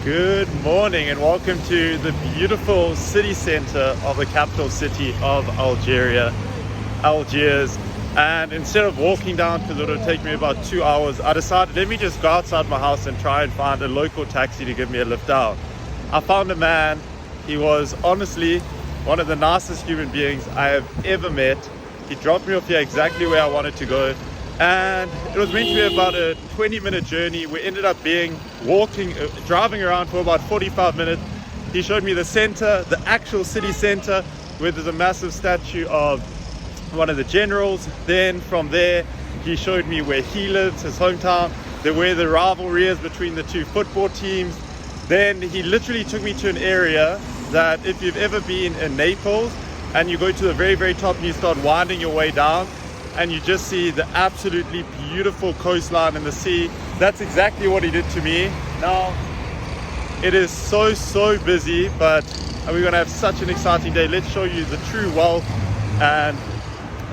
Good morning and welcome to the beautiful city center of the capital city of Algeria, Algiers. And instead of walking down, because it would take me about 2 hours, I decided let me just go outside my house and try and find a local taxi to give me a lift down. I found a man. He was honestly one of the nicest human beings I have ever met. He dropped me off here exactly where I wanted to go. And it was meant to be about a 20-minute journey. We ended up driving around for about 45 minutes. He showed me the center, the actual city center, where there's a massive statue of one of the generals. Then from there, he showed me where he lives, his hometown, where the rivalry is between the two football teams. Then he literally took me to an area that if you've ever been in Naples and you go to the very, very top and you start winding your way down, and you just see the absolutely beautiful coastline and the sea. That's exactly what he did to me. Now, it is so busy, but we're gonna have such an exciting day. Let's show you the true wealth and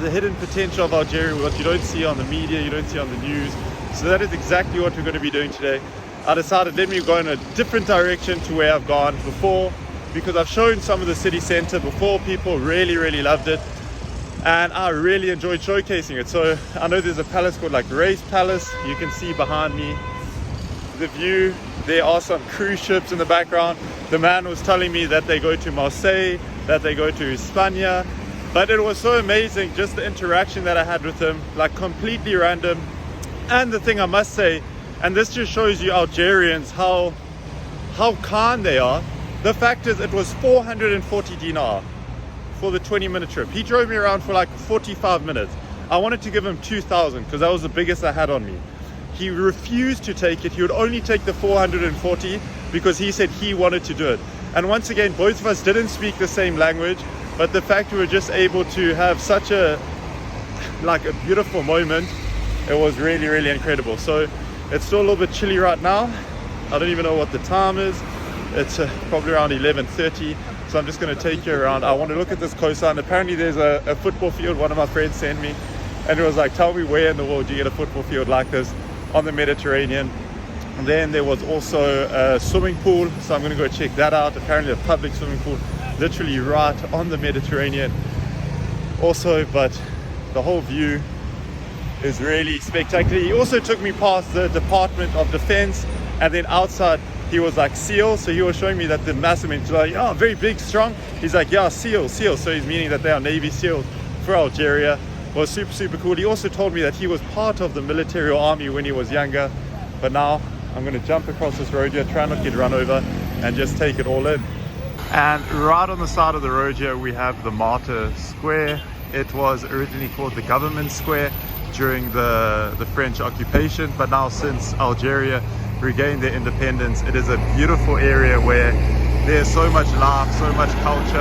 the hidden potential of Algeria, what you don't see on the media, you don't see on the news. So that is exactly what we're gonna be doing today. I decided let me go in a different direction to where I've gone before, because I've shown some of the city center before. People really loved it. And I really enjoyed showcasing it. So I know there's a palace called like Raïs Palace. You can see behind me the view. There are some cruise ships in the background. The man was telling me that they go to Marseille, that they go to España. But it was so amazing, just the interaction that I had with him, like completely random. And the thing I must say, and this just shows you Algerians, how kind they are. The fact is it was 440 dinar for the 20-minute trip. He drove me around for like 45 minutes. I wanted to give him 2,000 because that was the biggest I had on me. He refused to take it. He would only take the 440 because he said he wanted to do it. And once again, both of us didn't speak the same language, but the fact we were just able to have such a beautiful moment, it was really incredible. So it's still a little bit chilly right now. I don't even know what the time is. It's probably around 11:30. So I'm just going to take you around. I want to look at this coastline. Apparently there's a football field one of my friends sent me, and it was like, tell me where in the world you get a football field like this on the Mediterranean. And then there was also a swimming pool, so I'm going to go check that out. Apparently a public swimming pool literally right on the Mediterranean also, but the whole view is really spectacular. He also took me past the Department of Defense, and then outside he was like SEAL, so he was showing me that the massive, he's like, oh, very big, strong. He's like, yeah, SEAL. So he's meaning that they are Navy SEALs for Algeria. It was super cool. He also told me that he was part of the military or army when he was younger. But now I'm going to jump across this road here, try not to get run over, and just take it all in. And right on the side of the road here, we have the Martyr Square. It was originally called the Government Square during the French occupation, but now since Algeria regained their independence, it is a beautiful area where there's so much life, so much culture.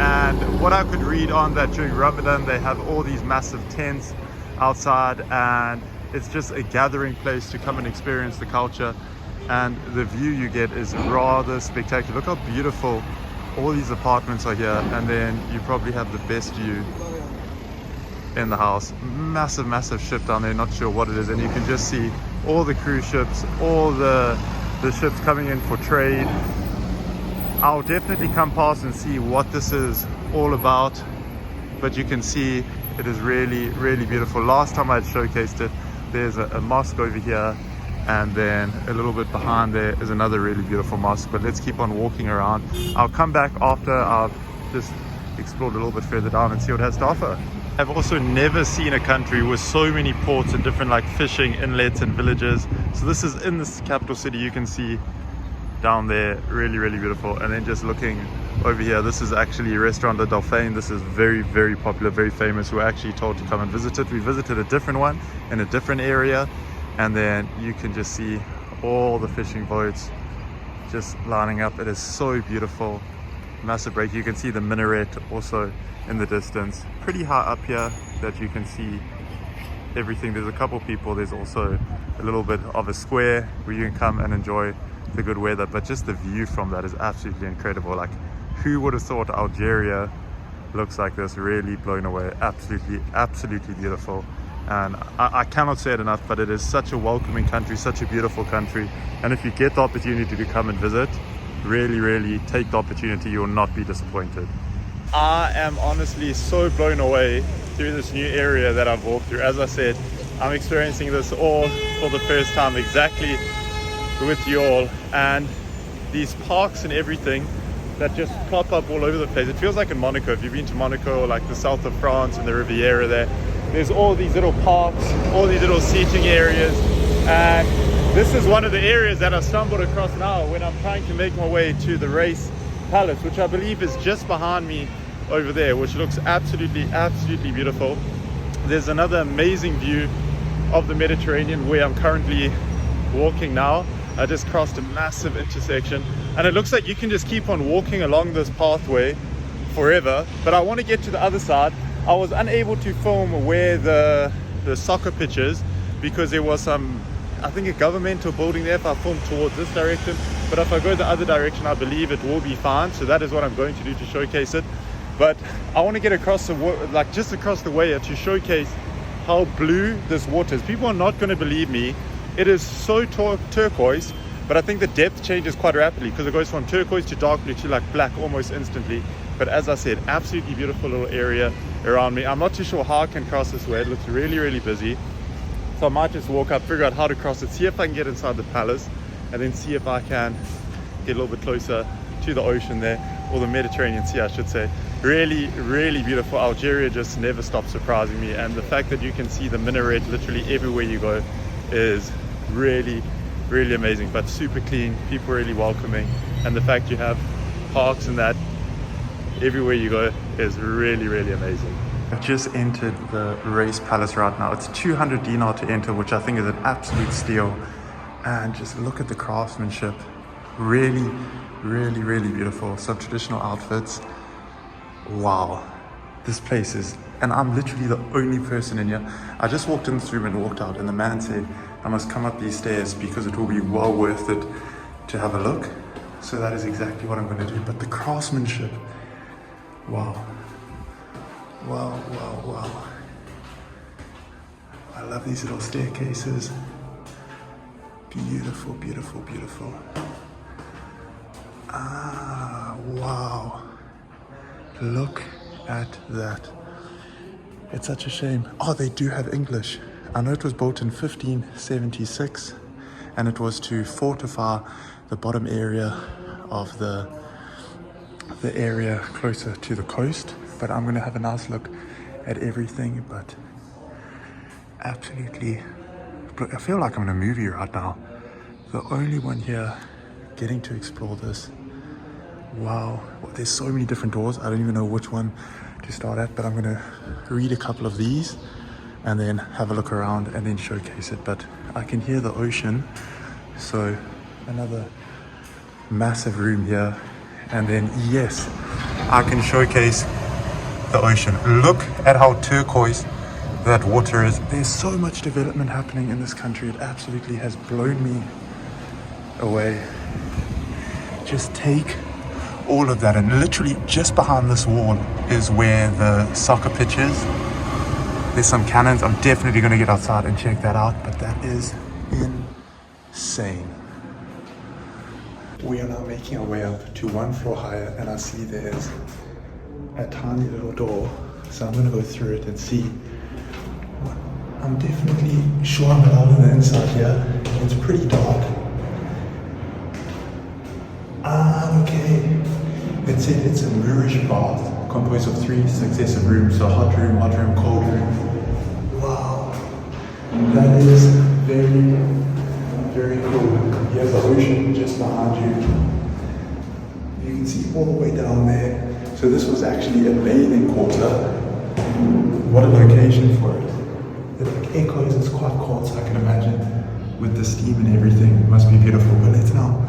And what I could read on that during Ramadan, they have all these massive tents outside, and it's just a gathering place to come and experience the culture. And the view you get is rather spectacular. Look how beautiful all these apartments are here, and then you probably have the best view in the house. Massive ship down there, not sure what it is, and you can just see all the cruise ships, all the ships coming in for trade. I'll definitely come past and see what this is all about, but you can see it is really beautiful. Last time I had showcased it, there's a mosque over here, and then a little bit behind there is another really beautiful mosque. But let's keep on walking around. I'll come back after I've just explored a little bit further down and see what it has to offer. I've also never seen a country with so many ports and different like fishing inlets and villages. So this is in this capital city. You can see down there, really beautiful. And then just looking over here, this is actually Restaurant Le Dauphin. This is very popular, very famous. We're actually told to come and visit it. We visited a different one in a different area, and then you can just see all the fishing boats just lining up. It is so beautiful. Massive break. You can see the minaret also in the distance, pretty high up here, that you can see everything. There's a couple people. There's also a little bit of a square where you can come and enjoy the good weather, but just the view from that is absolutely incredible. Like, who would have thought Algeria looks like this? Really blown away. Absolutely beautiful. And I cannot say it enough, but it is such a welcoming country, such a beautiful country. And if you get the opportunity to come and visit, really take the opportunity. You will not be disappointed. I am honestly so blown away through this new area that I've walked through. As I said, I'm experiencing this all for the first time, exactly with you all. And these parks and everything that just pop up all over the place. It feels like in Monaco. If you've been to Monaco or like the south of France and the Riviera there's all these little parks, all these little seating areas. And this is one of the areas that I've stumbled across now when I'm trying to make my way to the Raïs Palace, which I believe is just behind me over there, which looks absolutely beautiful. There's another amazing view of the Mediterranean where I'm currently walking now. I just crossed a massive intersection, and it looks like you can just keep on walking along this pathway forever. But I want to get to the other side. I was unable to film where the soccer pitch is because there was some, I think, a governmental building there if I film towards this direction. But if I go the other direction, I believe it will be fine. So that is what I'm going to do to showcase it. But I want to get across just across the way to showcase how blue this water is. People are not going to believe me. It is so turquoise, but I think the depth changes quite rapidly because it goes from turquoise to dark blue to like black almost instantly. But as I said, absolutely beautiful little area around me. I'm not too sure how I can cross this way. It looks really busy. So I might just walk up, figure out how to cross it, see if I can get inside the palace, and then see if I can get a little bit closer to the ocean there, or the Mediterranean Sea, I should say. Really beautiful. Algeria just never stops surprising me, and the fact that you can see the minaret literally everywhere you go is really amazing. But super clean, people really welcoming, and the fact you have parks and that everywhere you go is really amazing. I've just entered the Raïs Palace right now. It's 200 dinar to enter, which I think is an absolute steal. And just look at the craftsmanship. Really beautiful. Some traditional outfits. Wow, this place is, and I'm literally the only person in here. I just walked in this room and walked out, and the man said I must come up these stairs because it will be well worth it to have a look. So that is exactly what I'm going to do. But the craftsmanship, wow. I love these little staircases. Beautiful. Wow. Look at that. It's such a shame. Oh, they do have English. I know it was built in 1576, and it was to fortify the bottom area of the area closer to the coast. But I'm gonna have a nice look at everything. But absolutely, I feel like I'm in a movie right now. The only one here getting to explore this. Wow, there's so many different doors. I don't even know which one to start at, but I'm gonna read a couple of these and then have a look around and then showcase it. But I can hear the ocean, so another massive room here. And then yes, I can showcase the ocean. Look at how turquoise that water is. There's so much development happening in this country. It absolutely has blown me away. Just take all of that, and literally just behind this wall is where the soccer pitch is. There's some cannons. I'm definitely going to get outside and check that out, but that is insane. We are now making our way up to one floor higher, and I see there's a tiny little door, so I'm going to go through it and see. I'm definitely sure I'm allowed on the inside here. It's pretty dark. Okay. It said it's a Moorish bath composed of 3 successive rooms, so hot room, cold room. Wow. That is very cool. You have the ocean just behind you. You can see all the way down there. So this was actually a bathing quarter. What a location for it. It echoes, it's quite cold, so I can imagine with the steam and everything, it must be beautiful. But let's now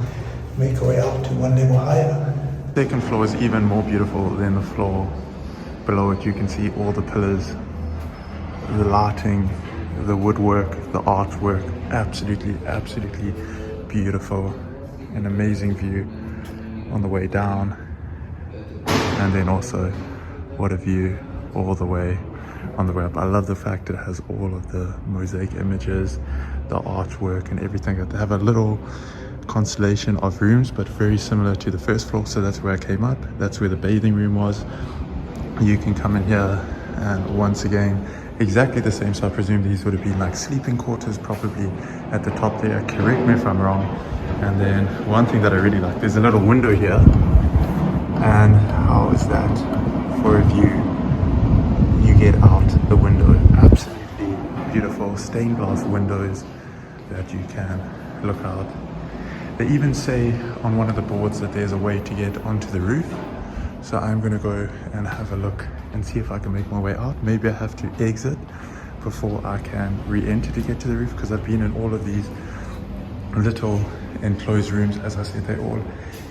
make our way out to one level higher. Second floor is even more beautiful than the floor below it. You can see all the pillars, the lighting, the woodwork, the artwork. Absolutely beautiful. An amazing view on the way down. And then also, what a view all the way on the way up. I love the fact it has all of the mosaic images, the artwork and everything. They have a little constellation of rooms, but very similar to the first floor. So that's where I came up. That's where the bathing room was. You can come in here, and once again, exactly the same. So I presume these would have been like sleeping quarters, probably at the top there. Correct me if I'm wrong. And then one thing that I really like, there's a little window here. And how is that for a view? You get out the window. Absolutely beautiful stained glass windows that you can look out. They even say on one of the boards that there's a way to get onto the roof. So I'm gonna go and have a look and see if I can make my way out. Maybe I have to exit before I can re-enter to get to the roof, because I've been in all of these little enclosed rooms. As I said, they're all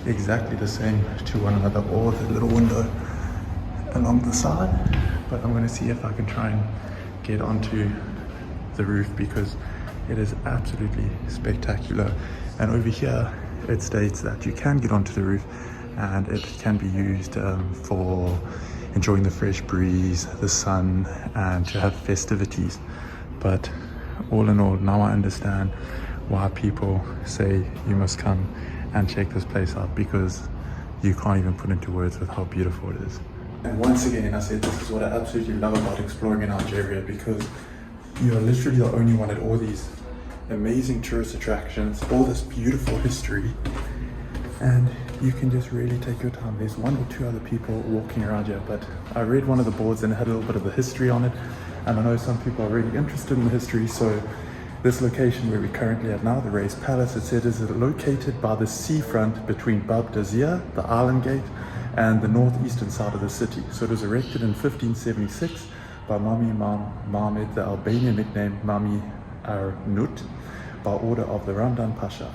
exactly the same to one another, or the little window along the side. But I'm gonna see if I can try and get onto the roof, because it is absolutely spectacular. And over here it states that you can get onto the roof and it can be used for enjoying the fresh breeze, the sun, and to have festivities. But all in all, now I understand why people say you must come and check this place out, because you can't even put into words with how beautiful it is. And once again, I said this is what I absolutely love about exploring in Algeria, because you are literally the only one at all these amazing tourist attractions, all this beautiful history, and you can just really take your time. There's one or two other people walking around here, but I read one of the boards and it had a little bit of the history on it, and I know some people are really interested in the history. So this location where we're currently at now, the Raïs Palace, it said is located by the seafront between Bab Dazia, the Island Gate, and the northeastern side of the city. So it was erected in 1576 by Mami Imam Mahmed, the Albanian nickname Mami Arnut, by order of the Ramdan Pasha.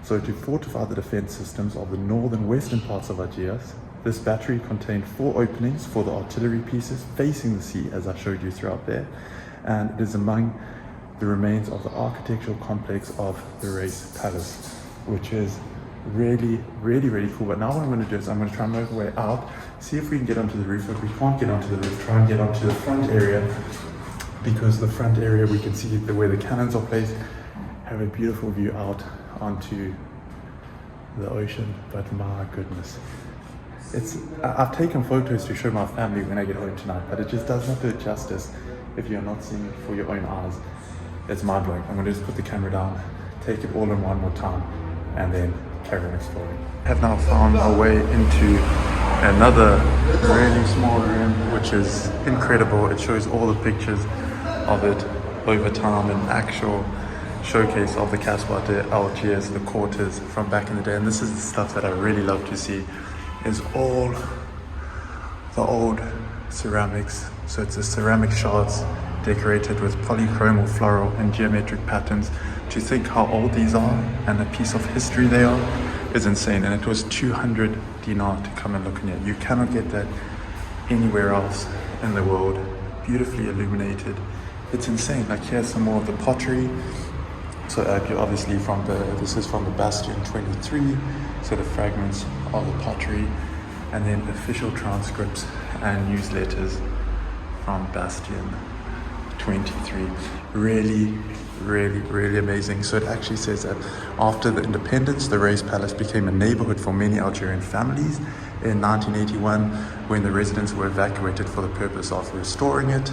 So to fortify the defense systems of the northern western parts of Algiers, this battery contained 4 openings for the artillery pieces facing the sea, as I showed you throughout there, and it is among the remains of the architectural complex of the Raïs Palace, which is really cool. But now what I'm going to do is I'm going to try and make my way out, see if we can get onto the roof. If we can't get onto the roof, try and get onto the front area, because the front area we can see where the cannons are placed, have a beautiful view out onto the ocean. But my goodness, I've taken photos to show my family when I get home tonight, but it just does not do it justice if you're not seeing it for your own eyes. It's mind-blowing. I'm going to just put the camera down, take it all in one more time, and then carry on exploring. I have now found my way into another really small room, which is incredible. It shows all the pictures of it over time, an actual showcase of the Casbah de Algiers, the quarters from back in the day. And this is the stuff that I really love to see, is all the old ceramics. So it's the ceramic shards decorated with polychromal, floral and geometric patterns. To think how old these are and a piece of history they are is insane. And it was 200 dinar to come and look in here. You cannot get that anywhere else in the world. Beautifully illuminated. It's insane. Like here's some more of the pottery. So obviously this is from the Bastion 23, so the fragments of the pottery, and then official transcripts and newsletters from Bastion 23. Really amazing. So it actually says that after the independence, the Raïs Palace became a neighborhood for many Algerian families. In 1981, when the residents were evacuated for the purpose of restoring it,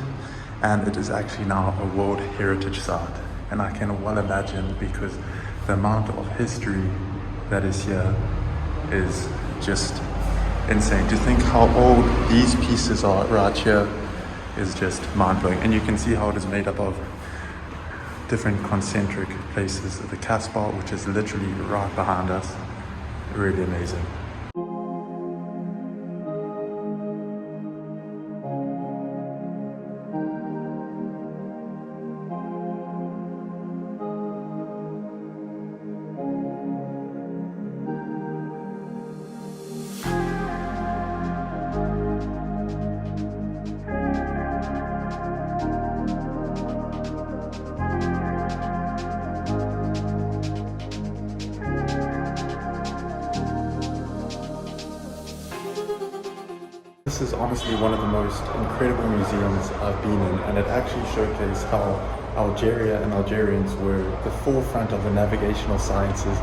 and it is actually now a World Heritage Site. And I can well imagine, because the amount of history that is here is just insane. To think how old these pieces are right here is just mind-blowing. And you can see how it is made up of different concentric places. The Casbah, which is literally right behind us, really amazing. is honestly one of the most incredible museums I've been in, and it actually showcased how Algeria and Algerians were the forefront of the navigational sciences,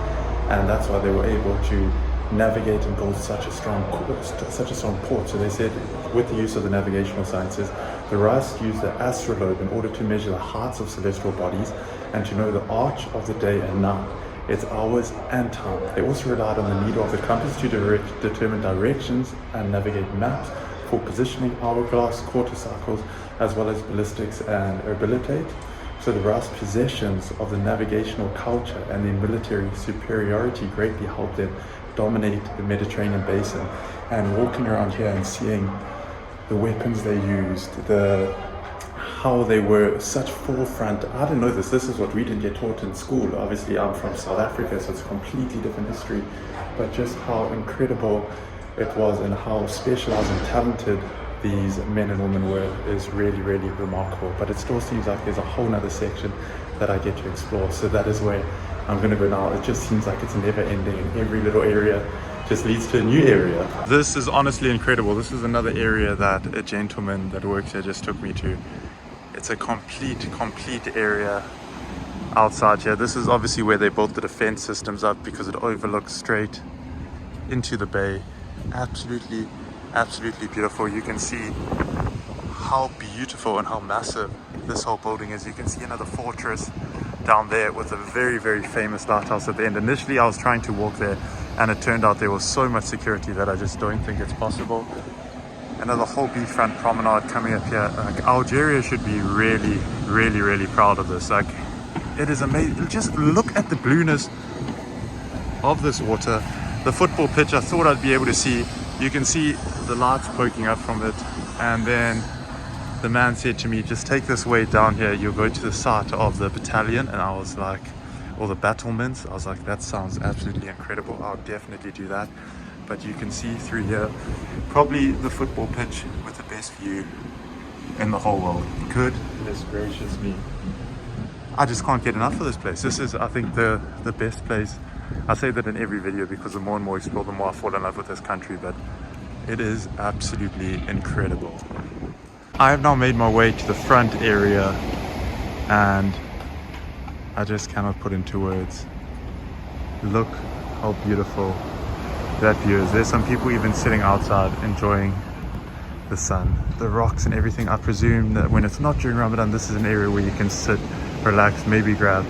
and that's why they were able to navigate and build such a strong port. So they said with the use of the navigational sciences, the Raïs used the astrolabe in order to measure the heights of celestial bodies and to know the arch of the day and night, its hours and time. They also relied on the needle of the compass to determine directions and navigate maps for positioning, hourglass, quarter cycles, as well as ballistics and herbalitate. So the Raïs' possessions of the navigational culture and the military superiority greatly helped them dominate the Mediterranean basin. And walking around here and seeing the weapons they used, how they were such forefront. I didn't know this is what we didn't get taught in school. Obviously I'm from South Africa, so it's a completely different history, but just how incredible it was and how specialized and talented these men and women were is really, really remarkable. But it still seems like there's a whole nother section that I get to explore, so that is where I'm going to go now. It just seems like it's never ending, and every little area just leads to a new area. This is honestly incredible. This is another area that a gentleman that works here just took me to. It's a complete area outside here. This is obviously where they built the defense systems up because it overlooks straight into the bay. Absolutely beautiful. You can see how beautiful and how massive this whole building is. You can see another fortress down there with a very famous lighthouse at the end. Initially I was trying to walk there, and it turned out there was so much security that I just don't think it's possible. Another whole beachfront promenade coming up here. Like, Algeria should be really proud of this. Like, it is amazing. Just look at the blueness of this water. The football pitch, I thought I'd be able to see. You can see the lights poking up from it, and then the man said to me, just take this way down here, you'll go to the site of the battalion. And I was like, or the battlements, I was like, that sounds absolutely incredible. I'll definitely do that. But you can see through here, probably the football pitch with the best view in the whole world. Goodness gracious me. I just can't get enough of this place. This is, I think, the best place. I say that in every video because the more and more I explore, the more I fall in love with this country, but it is absolutely incredible. I have now made my way to the front area, and I just cannot put into words. Look how beautiful that view is. There's some people even sitting outside enjoying the sun, the rocks and everything. I presume that when it's not during Ramadan, this is an area where you can sit, relax, maybe grab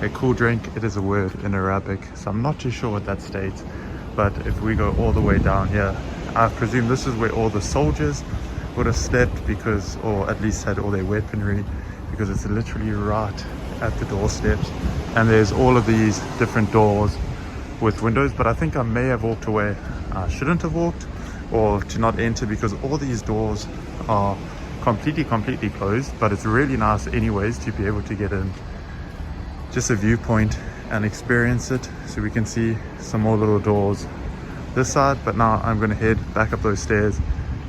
a cool drink. It is a word in Arabic, so I'm not too sure what that states. But if we go all the way down here, I presume this is where all the soldiers would have slept, because, or at least had all their weaponry, because it's literally right at the doorsteps. And there's all of these different doors with windows, but I think I may have walked away. I shouldn't have walked, or to not enter, because all these doors are completely closed. But it's really nice anyways to be able to get in just a viewpoint and experience it. So we can see some more little doors this side, but now I'm going to head back up those stairs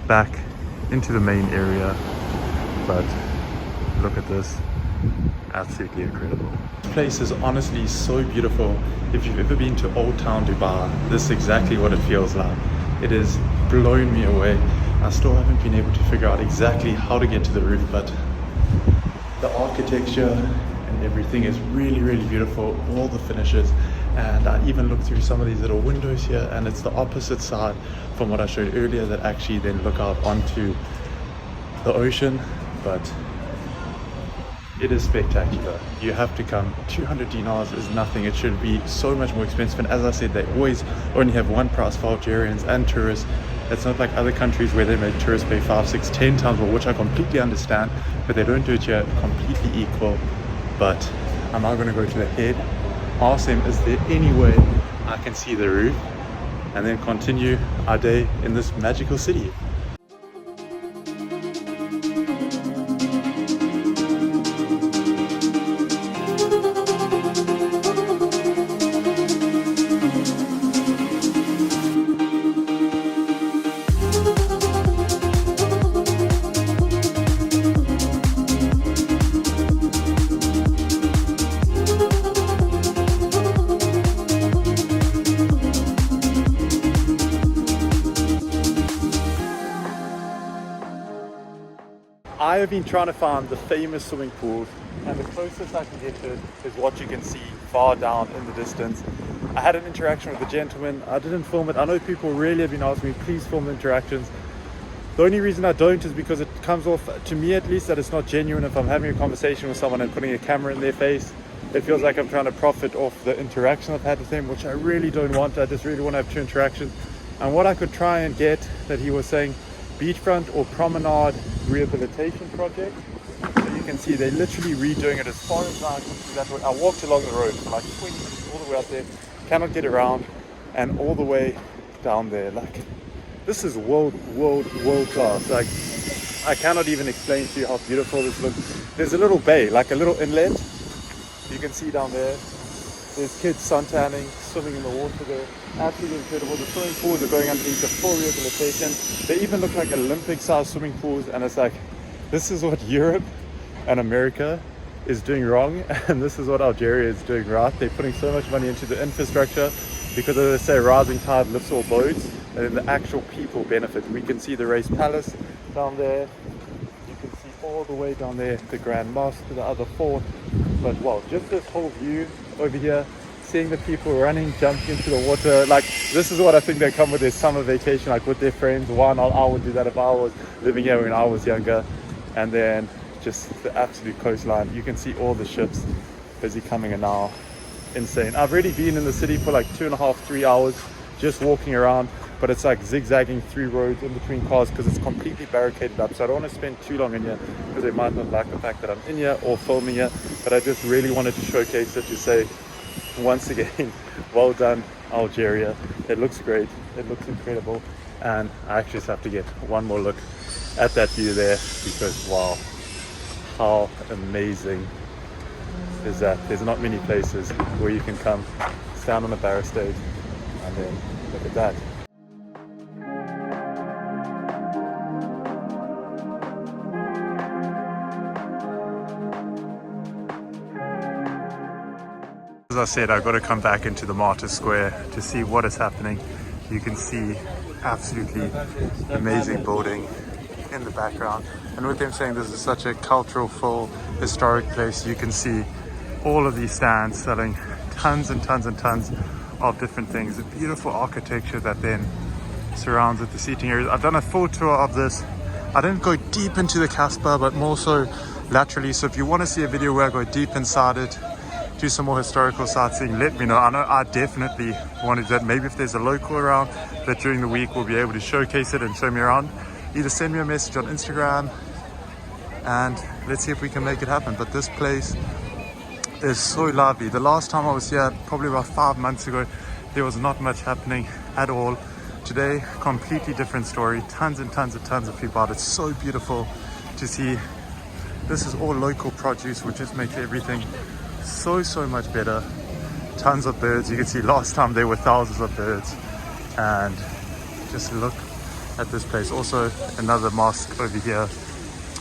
back into the main area. But look at this, absolutely incredible. This place is honestly so beautiful. If you've ever been to Old Town Dubai, this is exactly what it feels like. It has blown me away. I still haven't been able to figure out exactly how to get to the roof, but the architecture and everything is really beautiful. All the finishes, and I even looked through some of these little windows here, and it's the opposite side from what I showed earlier that actually then look out onto the ocean. But it is spectacular. You have to come. 200 dinars is nothing. It should be so much more expensive. And as I said, they always only have one price for Algerians and tourists. It's not like other countries where they make tourists pay 5, 6, 10 times more, which I completely understand, but they don't do it here completely equal. But I'm now going to go to the head, ask them, is there any way I can see the roof, and then continue our day in this magical city. I have been trying to find the famous swimming pool, and the closest I can get to it is what you can see far down in the distance. I had an interaction with a gentleman. I didn't film it. I know people really have been asking me, please film the interactions. The only reason I don't is because it comes off, to me at least, that it's not genuine. If I'm having a conversation with someone and putting a camera in their face, it feels like I'm trying to profit off the interaction I've had with them, which I really don't want. I just really want to have true interactions. And what I could try and get, that he was saying, beachfront or promenade rehabilitation project. So you can see they're literally redoing it as far as I can see that way. I walked along the road for like 20 minutes all the way out there, cannot get around, and all the way down there. Like, this is world class. Like, I cannot even explain to you how beautiful this looks. There's a little bay, like a little inlet. You can see down there. There's kids suntanning, swimming in the water there. Absolutely incredible. The swimming pools are going underneath the full rehabilitation. They even look like Olympic-sized swimming pools, and it's like, this is what Europe and America is doing wrong, and this is what Algeria is doing right. They're putting so much money into the infrastructure because, as I say, rising tide lifts all boats, and then the actual people benefit. We can see the Raïs Palace down there. You can see all the way down there the Grand Mosque, the other fort. But wow, just this whole view over here, seeing the people running, jumping into the water, like, this is what I think they come with their summer vacation, like with their friends. I would do that if I was living here when I was younger. And then just the absolute coastline. You can see all the ships busy coming in now. Insane. I've already been in the city for like 2.5-3 hours just walking around, but it's like zigzagging through roads in between cars because it's completely barricaded up. So I don't want to spend too long in here because they might not like the fact that I'm in here or filming here, but I just really wanted to showcase it to say, once again, well done Algeria. It looks great, it looks incredible, and I actually just have to get one more look at that view there because wow, how amazing is that. There's not many places where you can come, stand on a barricade, and then look at that. As I said, I've got to come back into the Martyr Square to see what is happening. You can see absolutely amazing building in the background, and with them saying this is such a cultural, full, historic place, you can see all of these stands selling tons and tons and tons of different things. The beautiful architecture that then surrounds it, the seating areas. I've done a full tour of this. I didn't go deep into the Casbah, but more so laterally. So if you want to see a video where I go deep inside it, do some more historical sightseeing, let me know. I know I definitely wanted that. Maybe if there's a local around that during the week will be able to showcase it and show me around. Either send me a message on Instagram and let's see if we can make it happen. But this place is so lively. The last time I was here, probably about 5 months ago, there was not much happening at all. Today, completely different story. Tons and tons of people out. It's so beautiful to see. This is all local produce, which just makes everything so much better. Tons of birds. You can see last time there were thousands of birds. And just look at this place. Also another mosque over here,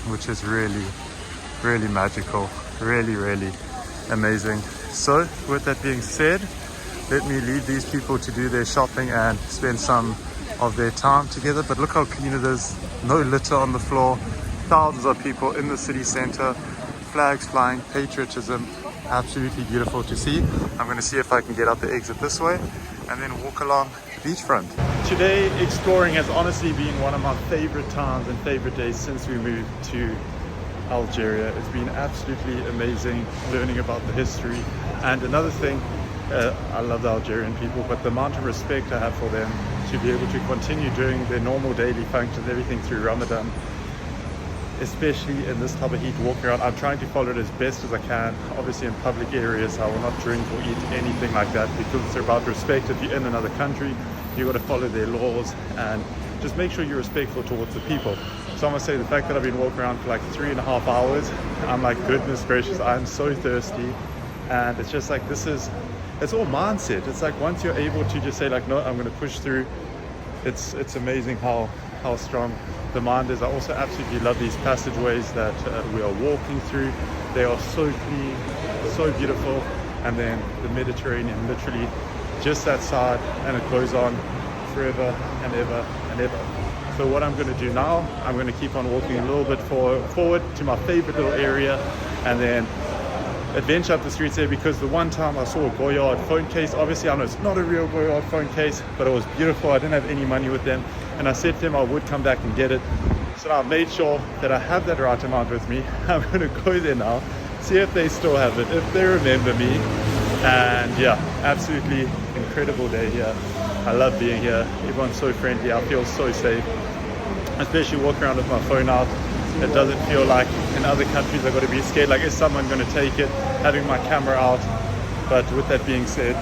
which is really magical, really amazing. So with that being said, let me leave these people to do their shopping and spend some of their time together. But look how clean it is. No litter on the floor. Thousands of people in the city center, flags flying, patriotism. Absolutely beautiful to see. I'm going to see if I can get out the exit this way and then walk along the beachfront. Today, exploring has honestly been one of my favorite times and favorite days since we moved to Algeria. It's been absolutely amazing learning about the history. And another thing, I love the Algerian people, but the amount of respect I have for them to be able to continue doing their normal daily functions, everything through Ramadan, especially in this type of heat, walking around. I'm trying to follow it as best as I can. Obviously in public areas, I will not drink or eat anything like that because it's about respect. If you're in another country, you've got to follow their laws and just make sure you're respectful towards the people. So I'm gonna say the fact that I've been walking around for like 3.5 hours, I'm like, goodness gracious, I'm so thirsty. And it's just like, it's all mindset. It's like once you're able to just say like, no, I'm gonna push through, it's amazing how strong the mind is. I also absolutely love these passageways that we are walking through. They are so clean, so beautiful. And then the Mediterranean literally just that side, and it goes on forever and ever and ever. So what I'm going to do now, I'm going to keep on walking a little bit forward to my favorite little area, and then adventure up the streets there, because the one time I saw a Goyard phone case, obviously I know it's not a real Goyard phone case, but it was beautiful. I didn't have any money with them, and I said to them I would come back and get it. So now I've made sure that I have that right amount with me. I'm going to go there now, see if they still have it, if they remember me. And yeah, absolutely incredible day here. I love being here. Everyone's so friendly. I feel so safe, especially walking around with my phone out. It doesn't feel like in other countries I've got to be scared, like is someone going to take it, having my camera out. But with that being said,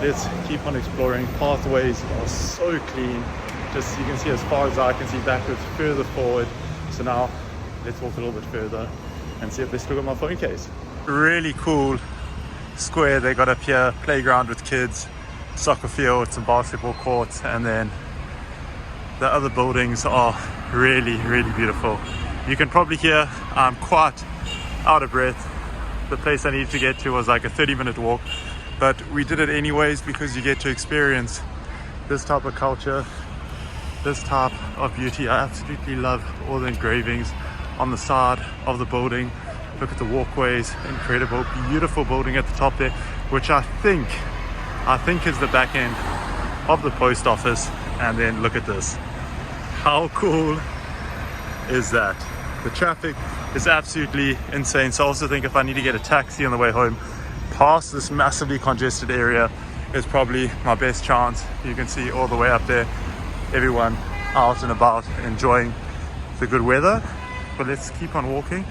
let's keep on exploring. Pathways are so clean. Just you can see as far as I can see backwards, further forward. So now let's walk a little bit further and see if they still got my phone case. Really cool square they got up here, playground with kids, soccer field, some basketball courts, and then the other buildings are really beautiful. You can probably hear I'm quite out of breath. The place I needed to get to was like a 30-minute walk, but we did it anyways because you get to experience this type of culture, this type of beauty. I absolutely love all the engravings on the side of the building. Look at the walkways, incredible, beautiful building at the top there, which I think is the back end of the post office. And then look at this. How cool is that? The traffic is absolutely insane. So I also think if I need to get a taxi on the way home past this massively congested area is probably my best chance. You can see all the way up there, everyone out and about enjoying the good weather. But let's keep on walking.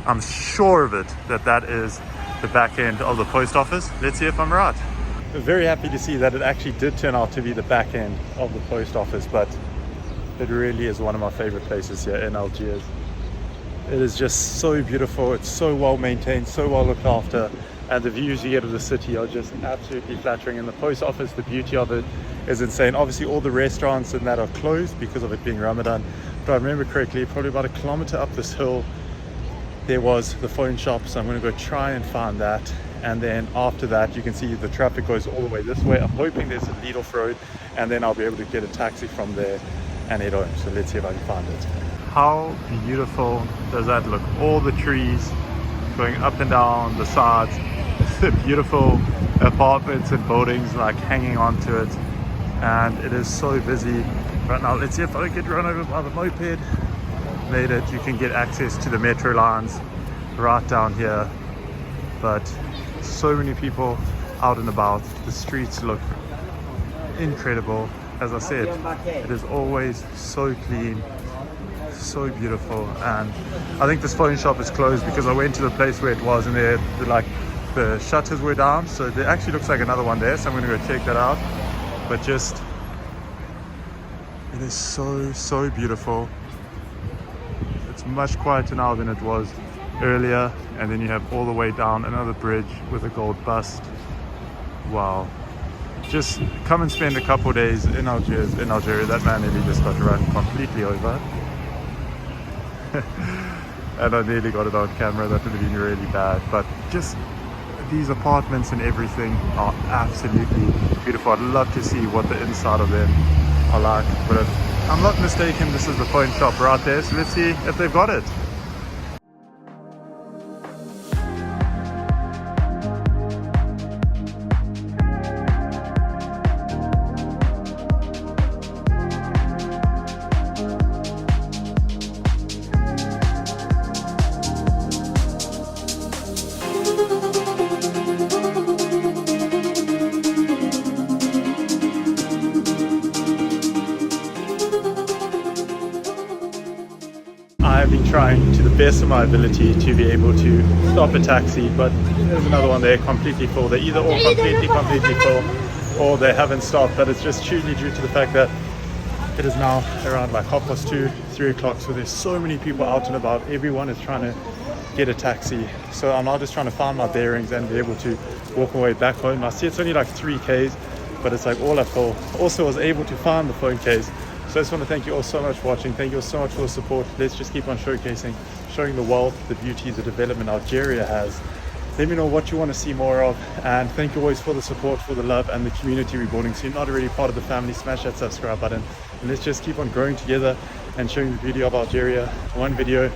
I'm sure of it that is the back end of the post office. Let's see if I'm right. I'm very happy to see that it actually did turn out to be the back end of the post office, but it really is one of my favorite places here in Algiers. It is just so beautiful. It's so well maintained, so well looked after, and the views you get of the city are just absolutely flattering. And the post office, the beauty of it is insane. Obviously all the restaurants and that are closed because of it being Ramadan, but I remember correctly, probably about a kilometer up this hill there was the phone shop, so I'm going to go try and find that. And then after that you can see the traffic goes all the way this way. I'm hoping there's a lead off road, and then I'll be able to get a taxi from there and head home. So let's see if I can find it. How beautiful does that look? All the trees going up and down the sides, the beautiful apartments and buildings like hanging onto it, and it is so busy right now. Let's see if I don't get run over by the moped. Later you can get access to the metro lines right down here, but so many people out and about. The streets look incredible. As I said, it is always so clean, so beautiful. And I think this phone shop is closed because I went to the place where it was, and the shutters were down, so there actually looks like another one there, so I'm going to go check that out. But just, it is so beautiful. It's much quieter now than it was earlier. And then you have all the way down another bridge with a gold bust. Wow. Just come and spend a couple of days in Algiers, in Algeria. That man nearly just got run completely over. And I nearly got it on camera. That would have been really bad. But just these apartments and everything are absolutely beautiful. I'd love to see what the inside of them are like. But if I'm not mistaken, this is the phone shop right there. So let's see if they've got it. I've been trying to the best of my ability to be able to stop a taxi, but there's another one there completely full. They're either all completely full or they haven't stopped, but it's just truly due to the fact that it is now around like 2:30, 3 o'clock, so there's so many people out and about. Everyone is trying to get a taxi, so I'm now just trying to find my bearings and be able to walk my way back home. I see it's only like 3 Ks, but it's like all at full. Also was able to find the phone case. So I just want to thank you all so much for watching. Thank you all so much for the support. Let's just keep on showing the world the beauty, the development Algeria has. Let me know what you want to see more of, and thank you always for the support, for the love, and the community we're building. So you're not already part of the family, smash that subscribe button, and let's just keep on growing together and showing the beauty of Algeria one video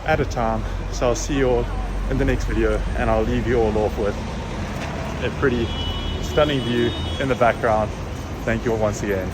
at a time. So I'll see you all in the next video, and I'll leave you all off with a pretty stunning view in the background. Thank you all once again.